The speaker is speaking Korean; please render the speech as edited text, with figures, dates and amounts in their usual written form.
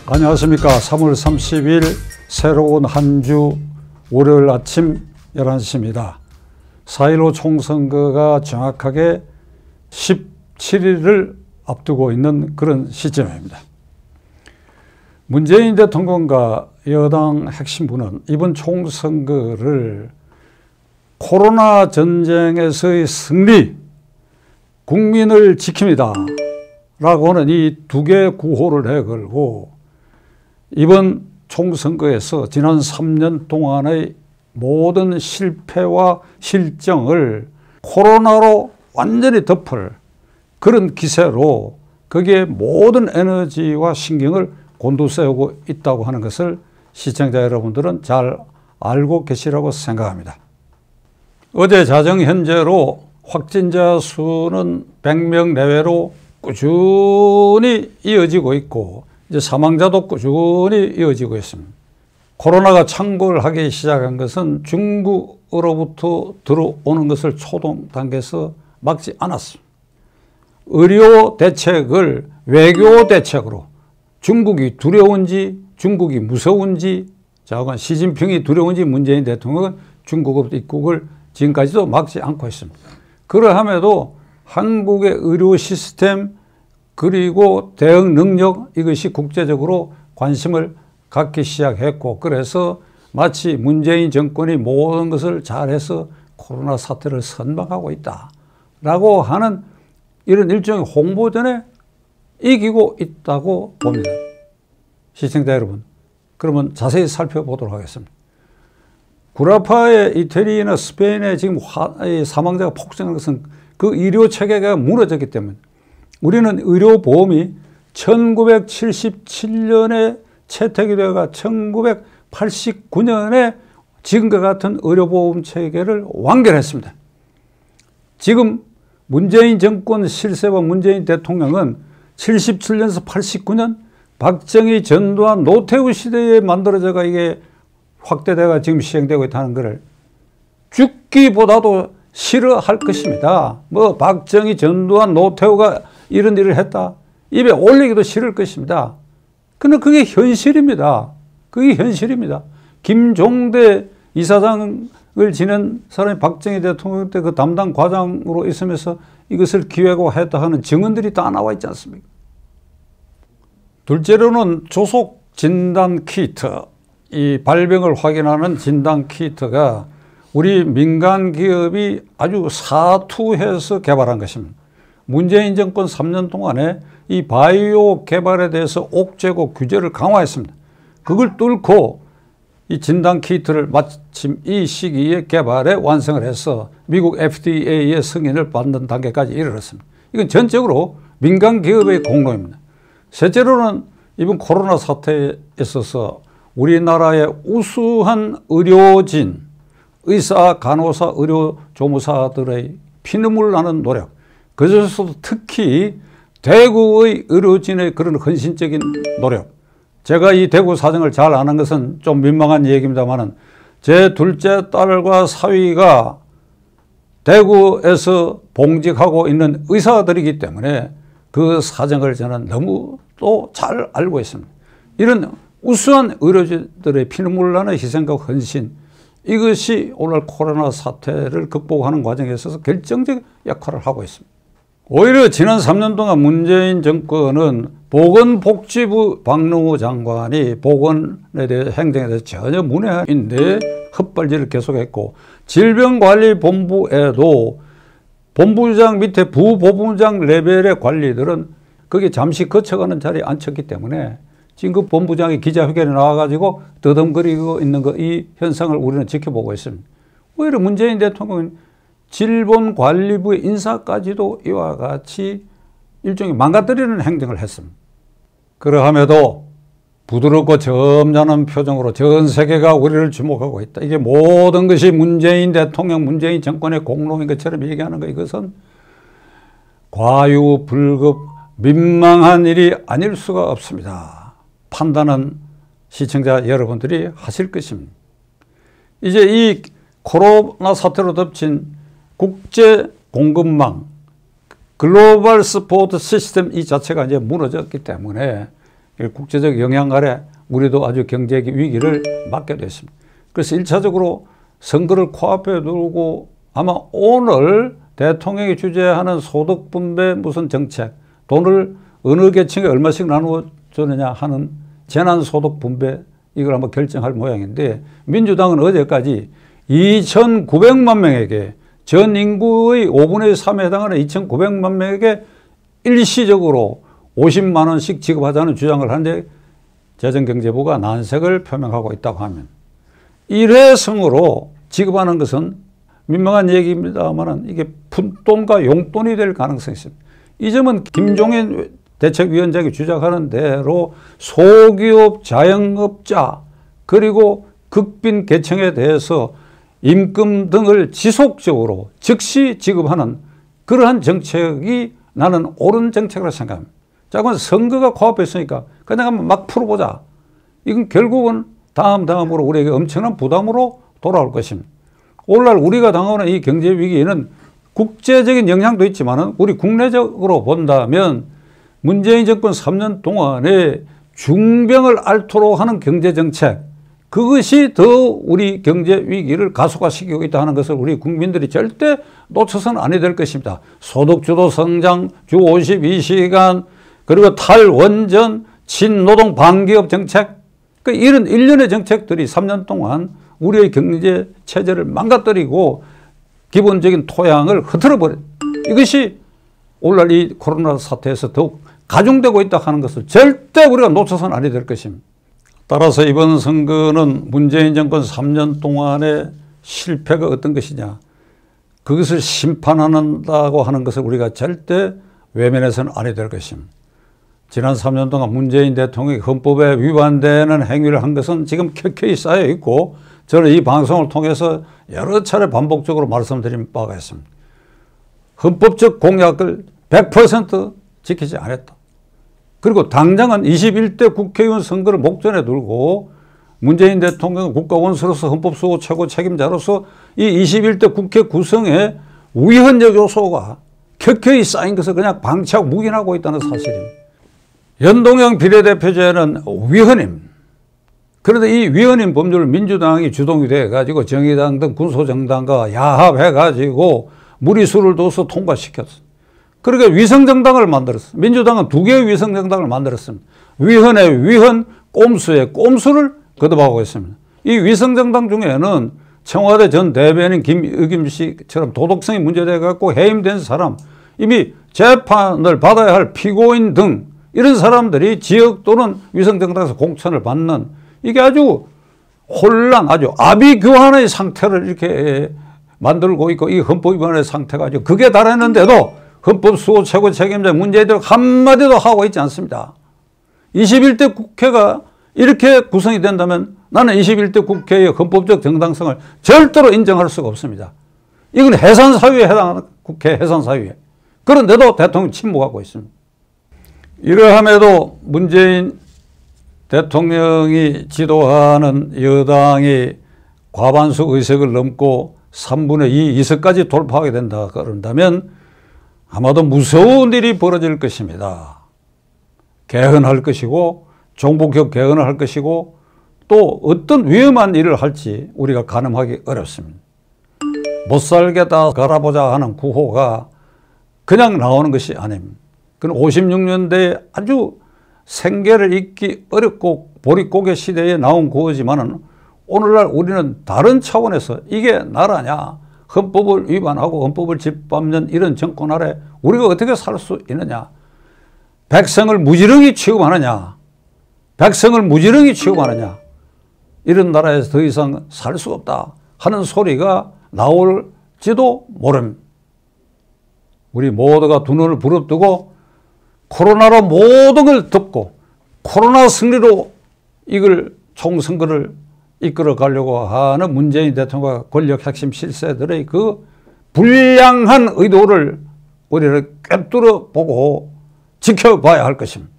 안녕하십니까. 3월 30일 새로운 한 주 월요일 아침 11시입니다. 4.15 총선거가 정확하게 17일을 앞두고 있는 그런 시점입니다. 문재인 대통령과 여당 핵심부는 이번 총선거를 코로나 전쟁에서의 승리, 국민을 지킵니다 라고 하는 이 두 개의 구호를 내걸고 이번 총선거에서 지난 3년 동안의 모든 실패와 실정을 코로나로 완전히 덮을 그런 기세로 거기에 모든 에너지와 신경을 곤두세우고 있다고 하는 것을 시청자 여러분들은 잘 알고 계시라고 생각합니다. 어제 자정 현재로 확진자 수는 100명 내외로 꾸준히 이어지고 있고 이제 사망자도 꾸준히 이어지고 있습니다. 코로나가 창궐 하기 시작한 것은 중국으로부터 들어오는 것을 초동 단계에서 막지 않았습니다. 의료 대책을 외교 대책으로 중국이 두려운지 중국이 무서운지 자관 시진핑이 두려운지 문재인 대통령은 중국 입국을 지금까지도 막지 않고 있습니다. 그러함에도 한국의 의료 시스템 그리고 대응 능력 이것이 국제적으로 관심을 갖기 시작했고 그래서 마치 문재인 정권이 모든 것을 잘해서 코로나 사태를 선방하고 있다라고 하는 이런 일종의 홍보전에 이기고 있다고 봅니다. 시청자 여러분, 그러면 자세히 살펴보도록 하겠습니다. 구라파의 이태리나 스페인에 지금 사망자가 폭증한 것은 그 의료 체계가 무너졌기 때문에 우리는 의료보험이 1977년에 채택이 되어가 1989년에 지금과 같은 의료보험 체계를 완결했습니다. 지금 문재인 정권 실세와 문재인 대통령은 77년에서 89년 박정희, 전두환, 노태우 시대에 만들어져가 이게 확대되가 지금 시행되고 있다는 것을 죽기보다도 싫어할 것입니다. 뭐 박정희, 전두환, 노태우가 이런 일을 했다. 입에 올리기도 싫을 것입니다. 근데 그게 현실입니다. 그게 현실입니다. 김종대 이사장을 지낸 사람이 박정희 대통령 때 그 담당 과장으로 있으면서 이것을 기획했다 하는 증언들이 다 나와 있지 않습니까? 둘째로는 조속 진단 키트, 이 발병을 확인하는 진단 키트가 우리 민간 기업이 아주 사투해서 개발한 것입니다. 문재인 정권 3년 동안에 이 바이오 개발에 대해서 옥죄고 규제를 강화했습니다. 그걸 뚫고 이 진단 키트를 마침 이 시기에 개발에 완성을 해서 미국 FDA의 승인을 받는 단계까지 이르렀습니다. 이건 전적으로 민간 기업의 공로입니다. 셋째로는 이번 코로나 사태에 있어서 우리나라의 우수한 의료진, 의사, 간호사, 의료조무사들의 피눈물 나는 노력, 그중에서도 특히 대구의 의료진의 그런 헌신적인 노력. 제가 이 대구 사정을 잘 아는 것은 좀 민망한 얘기입니다만은 제 둘째 딸과 사위가 대구에서 봉직하고 있는 의사들이기 때문에 그 사정을 저는 너무 또 잘 알고 있습니다. 이런 우수한 의료진들의 피눈물 나는 희생과 헌신, 이것이 오늘 코로나 사태를 극복하는 과정에 있어서 결정적 역할을 하고 있습니다. 오히려 지난 3년 동안 문재인 정권은 보건복지부 박능후 장관이 보건에 대해 행정에 대해서 전혀 문외한인데 헛발질을 계속했고 질병관리본부에도 본부장 밑에 부본부장 레벨의 관리들은 거기 잠시 거쳐가는 자리에 앉혔기 때문에 지금 그 본부장이 기자회견에 나와가지고 더듬거리고 있는 이 현상을 우리는 지켜보고 있습니다. 오히려 문재인 대통령은 질본관리부의 인사까지도 이와 같이 일종의 망가뜨리는 행정을 했습니다. 그러함에도 부드럽고 점잖은 표정으로 전 세계가 우리를 주목하고 있다. 이게 모든 것이 문재인 대통령, 문재인 정권의 공로인 것처럼 얘기하는 것, 이것은 과유불급, 민망한 일이 아닐 수가 없습니다. 판단은 시청자 여러분들이 하실 것입니다. 이제 이 코로나 사태로 덮친 국제 공급망, 글로벌 스포트 시스템 이 자체가 이제 무너졌기 때문에 국제적 영향 아래 우리도 아주 경제 위기를 맞게 됐습니다. 그래서 1차적으로 선거를 코앞에 두고 아마 오늘 대통령이 주재하는 소득 분배 무슨 정책, 돈을 어느 계층에 얼마씩 나누어 주느냐 하는 재난 소득 분배, 이걸 한번 결정할 모양인데, 민주당은 어제까지 2,900만 명에게, 전 인구의 5분의 3에 해당하는 2,900만 명에게 일시적으로 50만 원씩 지급하자는 주장을 하는데, 재정경제부가 난색을 표명하고 있다고 하면, 일회성으로 지급하는 것은 민망한 얘기입니다만 이게 푼돈과 용돈이 될 가능성이 있습니다. 이 점은 김종인 대책위원장이 주장하는 대로 소기업, 자영업자 그리고 극빈 계층에 대해서 임금 등을 지속적으로 즉시 지급하는 그러한 정책이 나는 옳은 정책이라고 생각합니다. 자, 그럼 선거가 코앞에 있으니까 그냥 한번 막 풀어보자. 이건 결국은 다음으로 우리에게 엄청난 부담으로 돌아올 것입니다. 오늘날 우리가 당하는 이 경제 위기에는 국제적인 영향도 있지만 우리 국내적으로 본다면 문재인 정권 3년 동안에 중병을 앓도록 하는 경제정책, 그것이 더 우리 경제 위기를 가속화시키고 있다 하는 것을 우리 국민들이 절대 놓쳐서는 아니 될 것입니다. 소득주도 성장, 주 52시간, 그리고 탈원전, 친노동 반기업 정책, 이런 일련의 정책들이 3년 동안 우리의 경제 체제를 망가뜨리고 기본적인 토양을 흐트러버린, 이것이 오늘날 이 코로나 사태에서 더욱 가중되고 있다 하는 것을 절대 우리가 놓쳐서는 아니 될 것입니다. 따라서 이번 선거는 문재인 정권 3년 동안의 실패가 어떤 것이냐, 그것을 심판한다고 하는 것을 우리가 절대 외면해서는 아니 될 것입니다. 지난 3년 동안 문재인 대통령이 헌법에 위반되는 행위를 한 것은 지금 켜켜이 쌓여 있고, 저는 이 방송을 통해서 여러 차례 반복적으로 말씀드린 바가 있습니다. 헌법적 공약을 100% 지키지 않았다. 그리고 당장은 21대 국회의원 선거를 목전에 두고 문재인 대통령 국가원수로서 헌법수호 최고 책임자로서 이 21대 국회 구성에 위헌적 요소가 켜켜이 쌓인 것을 그냥 방치하고 묵인하고 있다는 사실입니다. 연동형 비례대표제는 위헌입니다. 그런데 이 위헌인 법률을 민주당이 주동이 돼가지고 정의당 등 군소정당과 야합해가지고 무리수를 둬서 통과시켰어. 그러니까 위성정당을 만들었어. 민주당은 2개의 위성정당을 만들었습니다. 위헌의 위헌, 꼼수의 꼼수를 거듭하고 있습니다. 이 위성정당 중에는 청와대 전 대변인 김의겸 씨처럼 도덕성이 문제돼갖고 해임된 사람, 이미 재판을 받아야 할 피고인 등 이런 사람들이 지역 또는 위성정당에서 공천을 받는, 이게 아주 혼란, 아주 아비규환의 상태를 이렇게 만들고 있고, 이 헌법 위반의 상태가 아주 극에 달했는데도 헌법수호 최고 책임자 문재인 대통령 한마디도 하고 있지 않습니다. 21대 국회가 이렇게 구성이 된다면 나는 21대 국회의 헌법적 정당성을 절대로 인정할 수가 없습니다. 이건 해산사유에 해당하는 국회 해산사유에. 그런데도 대통령이 침묵하고 있습니다. 이러함에도 문재인 대통령이 지도하는 여당이 과반수 의석을 넘고 3분의 2 의석까지 돌파하게 된다 그런다면 아마도 무서운 일이 벌어질 것입니다. 개헌할 것이고 종북적 개헌을 할 것이고 또 어떤 위험한 일을 할지 우리가 가늠하기 어렵습니다. 못 살겠다 갈아보자 하는 구호가 그냥 나오는 것이 아닙니다. 그건 56년대에 아주 생계를 잇기 어렵고 보릿고개 시대에 나온 구호지만은 오늘날 우리는 다른 차원에서 이게 나라냐, 헌법을 위반하고 헌법을 짓밟는 이런 정권 아래 우리가 어떻게 살 수 있느냐, 백성을 무지렁이 취급하느냐, 백성을 무지렁이 취급하느냐, 이런 나라에서 더 이상 살 수 없다 하는 소리가 나올지도 모릅니다. 우리 모두가 두 눈을 부릅뜨고 코로나로 모든 걸 덮고 코로나 승리로 이걸 총선거를 이끌어 가려고 하는 문재인 대통령과 권력 핵심 실세들의 그 불량한 의도를 우리를 꿰뚫어 보고 지켜봐야 할 것입니다.